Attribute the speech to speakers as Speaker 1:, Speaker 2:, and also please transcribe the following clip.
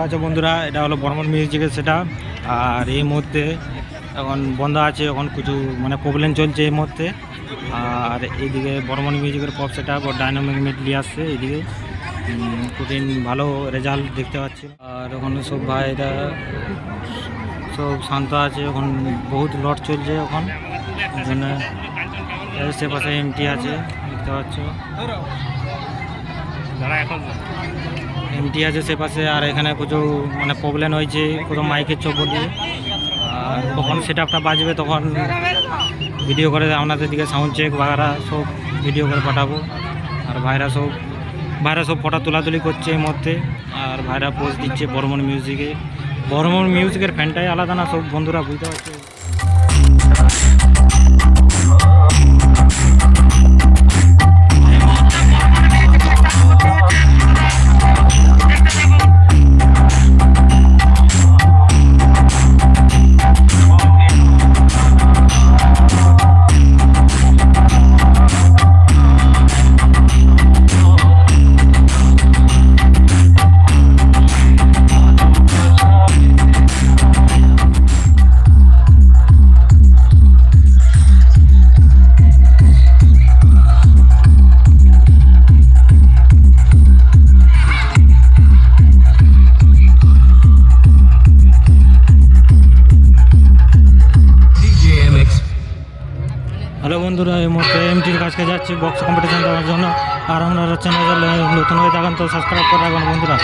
Speaker 1: আচ্ছা বন্ধুরা, এটা হলো বর্মন মিউজিকের সেটা। আর এই মুহূর্তে এখন বন্ধ আছে, এখন কিছু মানে প্রবলেম চলছে এই মুহূর্তে। আর এইদিকে বর্মন মিউজিকের পপ সেটা ডাইনামিক মেডলি আসছে এইদিকে, প্রতিদিন ভালো রেজাল্ট দেখতে পাচ্ছি। আর ওখানে সব ভাইরা সব শান্ত আছে, এখন বহুত লট চলছে এখন জন্য। সে পাশে এমটি আছে দেখতে পাচ্ছ, এমটি আছে সে পাশে। আর এখানে কিছু মানে প্রবলেম হয়েছে কোনো মাইকের চোখ দিয়ে। আর কখন সেটা একটা বাজবে তখন ভিডিও করে আপনাদের দিকে সাউন্ড চেক বাগারা সব ভিডিও করে পাঠাবো। আর ভাইরা সব ফটো তোলাতুলি করছে এই মধ্যে। আর ভাইরা পোস্ট দিচ্ছে বর্মন মিউজিকের ফ্যানটাই আলাদা না, সব বন্ধুরা বুঝতে পারছে। হ্যালো বন্ধুরা, এই মুহূর্তে এমটির কাছকে যাচ্ছি বক্স কম্পিটিশন দেওয়ার জন্য। আর আপনারা চ্যানেল নতুন হয়ে থাকেন তো সাবস্ক্রাইব করে রাখবেন বন্ধুরা।